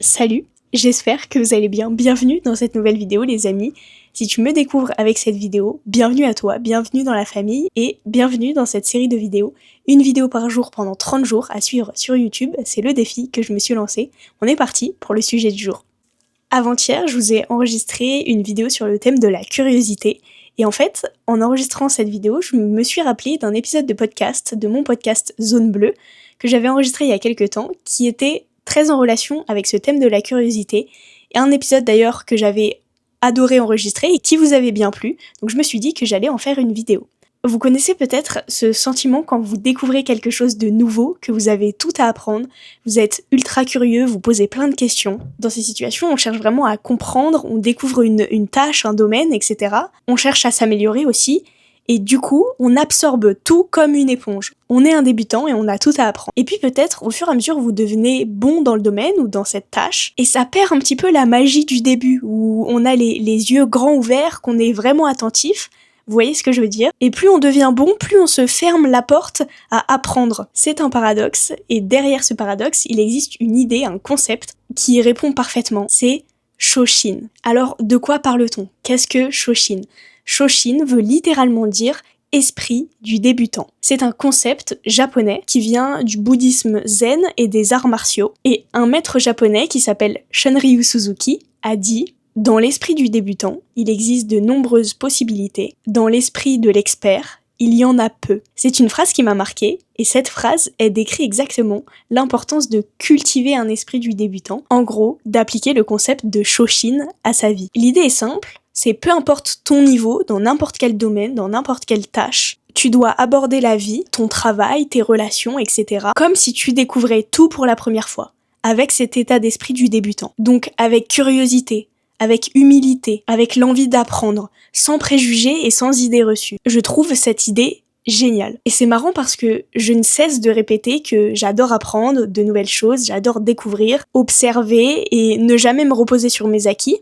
Salut, j'espère que vous allez bien. Bienvenue dans cette nouvelle vidéo les amis. Si tu me découvres avec cette vidéo, bienvenue à toi, bienvenue dans la famille et bienvenue dans cette série de vidéos. Une vidéo par jour pendant 30 jours à suivre sur YouTube, c'est le défi que je me suis lancé. On est parti pour le sujet du jour. Avant-hier, je vous ai enregistré une vidéo sur le thème de la curiosité. Et en fait, en enregistrant cette vidéo, je me suis rappelé d'un épisode de podcast, de mon podcast Zone Bleue, que j'avais enregistré il y a quelques temps, qui était très en relation avec ce thème de la curiosité, et un épisode d'ailleurs que j'avais adoré enregistrer et qui vous avait bien plu, donc je me suis dit que j'allais en faire une vidéo. Vous connaissez peut-être ce sentiment quand vous découvrez quelque chose de nouveau, que vous avez tout à apprendre, vous êtes ultra curieux, vous posez plein de questions. Dans ces situations, on cherche vraiment à comprendre, on découvre une tâche, un domaine, etc. On cherche à s'améliorer aussi, et du coup, on absorbe tout comme une éponge. On est un débutant et on a tout à apprendre. Et puis peut-être, au fur et à mesure, vous devenez bon dans le domaine ou dans cette tâche, et ça perd un petit peu la magie du début, où on a les yeux grands ouverts, qu'on est vraiment attentif. Vous voyez ce que je veux dire? Et plus on devient bon, plus on se ferme la porte à apprendre. C'est un paradoxe, et derrière ce paradoxe, il existe une idée, un concept, qui y répond parfaitement. C'est Shoshin. Alors, de quoi parle-t-on? Qu'est-ce que Shoshin? Shoshin veut littéralement dire esprit du débutant. C'est un concept japonais qui vient du bouddhisme zen et des arts martiaux. Et un maître japonais qui s'appelle Shunryu Suzuki a dit « Dans l'esprit du débutant, il existe de nombreuses possibilités. Dans l'esprit de l'expert, il y en a peu. » C'est une phrase qui m'a marquée, et cette phrase, elle décrit exactement l'importance de cultiver un esprit du débutant, en gros, d'appliquer le concept de Shoshin à sa vie. L'idée est simple, c'est peu importe ton niveau, dans n'importe quel domaine, dans n'importe quelle tâche, tu dois aborder la vie, ton travail, tes relations, etc. comme si tu découvrais tout pour la première fois, avec cet état d'esprit du débutant. Donc avec curiosité, avec humilité, avec l'envie d'apprendre, sans préjugés et sans idées reçues. Je trouve cette idée géniale. Et c'est marrant parce que je ne cesse de répéter que j'adore apprendre de nouvelles choses, j'adore découvrir, observer et ne jamais me reposer sur mes acquis.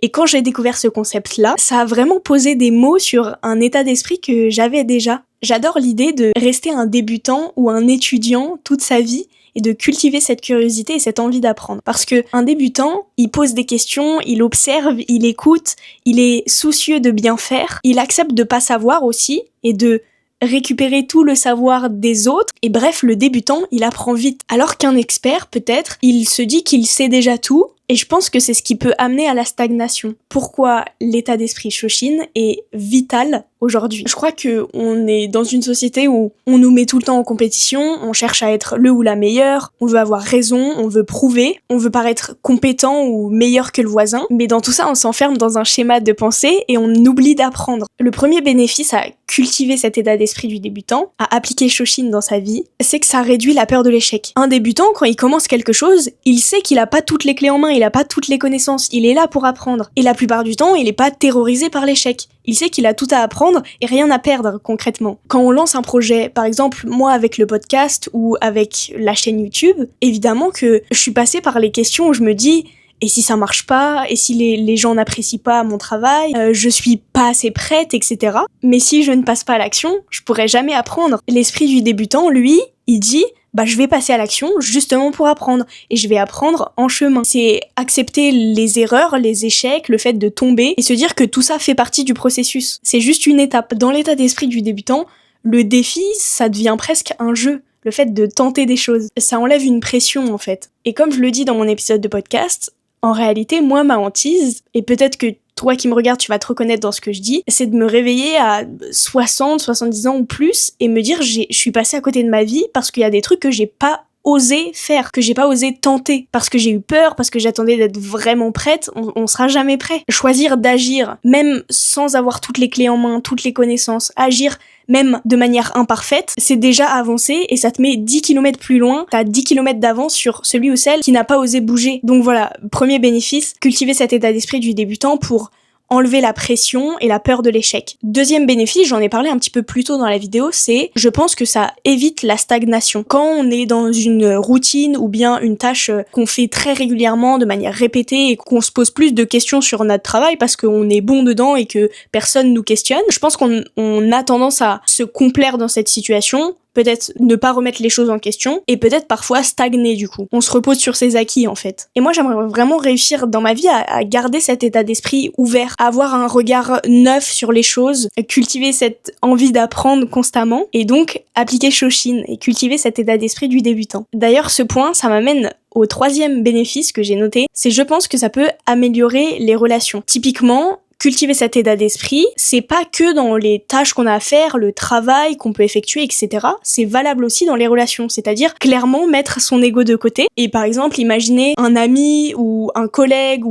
Et quand j'ai découvert ce concept-là, ça a vraiment posé des mots sur un état d'esprit que j'avais déjà. J'adore l'idée de rester un débutant ou un étudiant toute sa vie et de cultiver cette curiosité et cette envie d'apprendre. Parce que un débutant, il pose des questions, il observe, il écoute, il est soucieux de bien faire, il accepte de pas savoir aussi et de récupérer tout le savoir des autres, et bref, le débutant, il apprend vite. Alors qu'un expert, peut-être, il se dit qu'il sait déjà tout, et je pense que c'est ce qui peut amener à la stagnation. Pourquoi l'état d'esprit Shoshin est vital aujourd'hui? Je crois que on est dans une société où on nous met tout le temps en compétition, on cherche à être le ou la meilleure, on veut avoir raison, on veut prouver, on veut paraître compétent ou meilleur que le voisin, mais dans tout ça, on s'enferme dans un schéma de pensée et on oublie d'apprendre. Le premier bénéfice à cultiver cet état d'esprit du débutant, à appliquer Shoshin dans sa vie, c'est que ça réduit la peur de l'échec. Un débutant, quand il commence quelque chose, il sait qu'il a pas toutes les clés en main, il a pas toutes les connaissances, il est là pour apprendre. Et la plupart du temps, il est pas terrorisé par l'échec. Il sait qu'il a tout à apprendre et rien à perdre, concrètement. Quand on lance un projet, par exemple, moi avec le podcast ou avec la chaîne YouTube, évidemment que je suis passée par les questions où je me dis et si ça marche pas, et si les gens n'apprécient pas mon travail, je suis pas assez prête, etc. Mais si je ne passe pas à l'action, je pourrais jamais apprendre. L'esprit du débutant, lui, il dit je vais passer à l'action justement pour apprendre, et je vais apprendre en chemin. C'est accepter les erreurs, les échecs, le fait de tomber, et se dire que tout ça fait partie du processus. C'est juste une étape. Dans l'état d'esprit du débutant, le défi, ça devient presque un jeu. Le fait de tenter des choses. Ça enlève une pression, en fait. Et comme je le dis dans mon épisode de podcast, en réalité, moi, ma hantise, et peut-être que toi qui me regardes, tu vas te reconnaître dans ce que je dis, c'est de me réveiller à 60, 70 ans ou plus et me dire je suis passée à côté de ma vie parce qu'il y a des trucs que j'ai pas osé faire, que j'ai pas osé tenter, parce que j'ai eu peur, parce que j'attendais d'être vraiment prête. On sera jamais prêt. Choisir d'agir, même sans avoir toutes les clés en main, toutes les connaissances, agir même de manière imparfaite, c'est déjà avancé et ça te met 10 km plus loin, t'as 10 km d'avance sur celui ou celle qui n'a pas osé bouger. Donc voilà, premier bénéfice, cultiver cet état d'esprit du débutant pour enlever la pression et la peur de l'échec. Deuxième bénéfice, j'en ai parlé un petit peu plus tôt dans la vidéo, c'est, je pense que ça évite la stagnation. Quand on est dans une routine ou bien une tâche qu'on fait très régulièrement, de manière répétée, et qu'on se pose plus de questions sur notre travail parce qu'on est bon dedans et que personne nous questionne, je pense qu'on a tendance à se complaire dans cette situation peut-être ne pas remettre les choses en question, et peut-être parfois stagner du coup. On se repose sur ses acquis en fait. Et moi j'aimerais vraiment réussir dans ma vie à garder cet état d'esprit ouvert, à avoir un regard neuf sur les choses, cultiver cette envie d'apprendre constamment, et donc appliquer Shoshin et cultiver cet état d'esprit du débutant. D'ailleurs ce point, ça m'amène au troisième bénéfice que j'ai noté, c'est je pense que ça peut améliorer les relations. Typiquement, cultiver cet état d'esprit, c'est pas que dans les tâches qu'on a à faire, le travail qu'on peut effectuer, etc. C'est valable aussi dans les relations, c'est-à-dire clairement mettre son ego de côté et par exemple imaginer un ami ou un collègue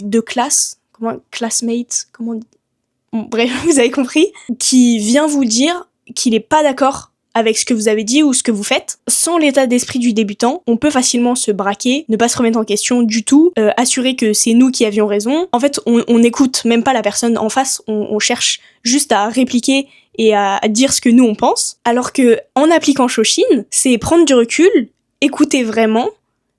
de classe, classmate, comment on dit, bon, bref, vous avez compris, qui vient vous dire qu'il est pas d'accord avec ce que vous avez dit ou ce que vous faites. Sans l'état d'esprit du débutant, on peut facilement se braquer, ne pas se remettre en question du tout, assurer que c'est nous qui avions raison. En fait, on n'écoute même pas la personne en face, on cherche juste à répliquer et à dire ce que nous on pense. Alors que en appliquant Shoshin, c'est prendre du recul, écouter vraiment,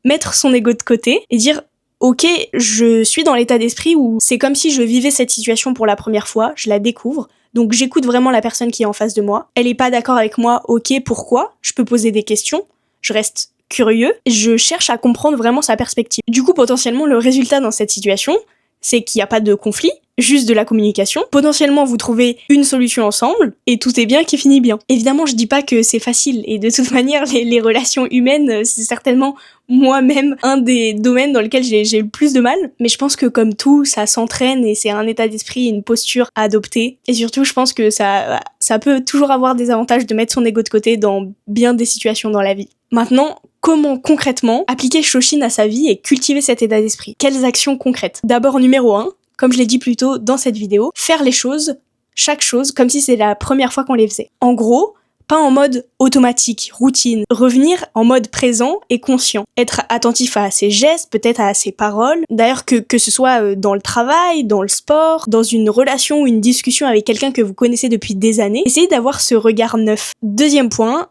mettre son ego de côté et dire ok, je suis dans l'état d'esprit où c'est comme si je vivais cette situation pour la première fois, je la découvre. Donc j'écoute vraiment la personne qui est en face de moi. Elle est pas d'accord avec moi, ok, pourquoi ? Je peux poser des questions, je reste curieux, je cherche à comprendre vraiment sa perspective. Du coup, potentiellement, le résultat dans cette situation, c'est qu'il n'y a pas de conflit, juste de la communication. Potentiellement, vous trouvez une solution ensemble, et tout est bien qui finit bien. Évidemment, je dis pas que c'est facile, et de toute manière, les relations humaines, c'est certainement moi-même un des domaines dans lesquels j'ai le plus de mal, mais je pense que comme tout, ça s'entraîne et c'est un état d'esprit, une posture à adopter. Et surtout, je pense que ça peut toujours avoir des avantages de mettre son ego de côté dans bien des situations dans la vie. Maintenant, comment concrètement appliquer Shoshin à sa vie et cultiver cet état d'esprit ? Quelles actions concrètes ? D'abord, numéro 1, comme je l'ai dit plus tôt dans cette vidéo, faire les choses, chaque chose, comme si c'était la première fois qu'on les faisait. En gros, pas en mode automatique, routine. Revenir en mode présent et conscient. Être attentif à ses gestes, peut-être à ses paroles. D'ailleurs, que ce soit dans le travail, dans le sport, dans une relation ou une discussion avec quelqu'un que vous connaissez depuis des années. Essayez d'avoir ce regard neuf. Deuxième point,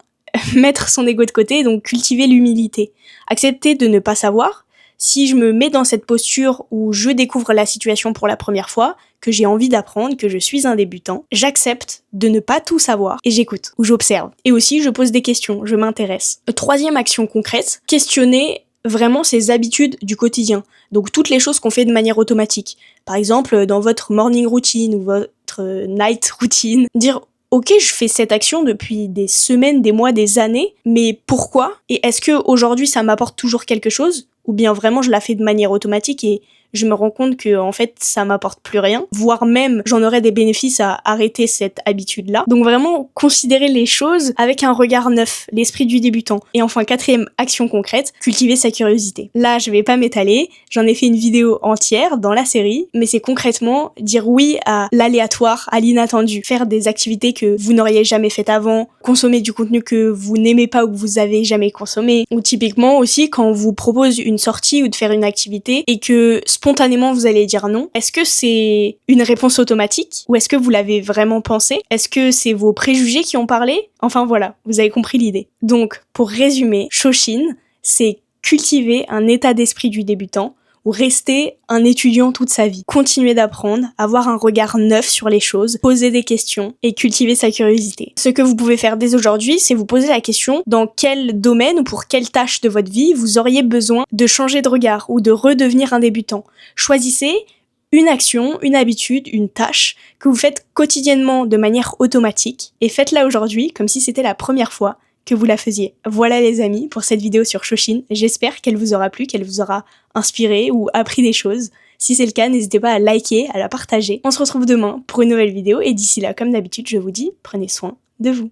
mettre son ego de côté, donc cultiver l'humilité. Accepter de ne pas savoir. Si je me mets dans cette posture où je découvre la situation pour la première fois, que j'ai envie d'apprendre, que je suis un débutant, j'accepte de ne pas tout savoir et j'écoute ou j'observe. Et aussi, je pose des questions, je m'intéresse. Troisième action concrète, questionner vraiment ses habitudes du quotidien. Donc toutes les choses qu'on fait de manière automatique. Par exemple, dans votre morning routine ou votre night routine, dire ok, je fais cette action depuis des semaines, des mois, des années, mais pourquoi ? Et est-ce que aujourd'hui ça m'apporte toujours quelque chose ? Ou bien vraiment je la fais de manière automatique et je me rends compte que en fait ça m'apporte plus rien, voire même j'en aurais des bénéfices à arrêter cette habitude-là. Donc vraiment considérer les choses avec un regard neuf, l'esprit du débutant. Et enfin, quatrième action concrète, cultiver sa curiosité. Là, je vais pas m'étaler, j'en ai fait une vidéo entière dans la série, mais c'est concrètement dire oui à l'aléatoire, à l'inattendu, faire des activités que vous n'auriez jamais faites avant, consommer du contenu que vous n'aimez pas ou que vous avez jamais consommé, ou typiquement aussi quand on vous propose une sortie ou de faire une activité et que spontanément vous allez dire non. Est-ce que c'est une réponse automatique ou est-ce que vous l'avez vraiment pensé ? Est-ce que c'est vos préjugés qui ont parlé ? Enfin voilà, vous avez compris l'idée. Donc pour résumer, Shoshin, c'est cultiver un état d'esprit du débutant ou rester un étudiant toute sa vie. Continuer d'apprendre, avoir un regard neuf sur les choses, poser des questions et cultiver sa curiosité. Ce que vous pouvez faire dès aujourd'hui, c'est vous poser la question dans quel domaine ou pour quelle tâche de votre vie vous auriez besoin de changer de regard ou de redevenir un débutant. Choisissez une action, une habitude, une tâche que vous faites quotidiennement de manière automatique et faites-la aujourd'hui comme si c'était la première fois que vous la faisiez. Voilà les amis pour cette vidéo sur Shoshin. J'espère qu'elle vous aura plu, qu'elle vous aura inspiré ou appris des choses. Si c'est le cas, n'hésitez pas à liker, à la partager. On se retrouve demain pour une nouvelle vidéo et d'ici là, comme d'habitude, je vous dis, prenez soin de vous.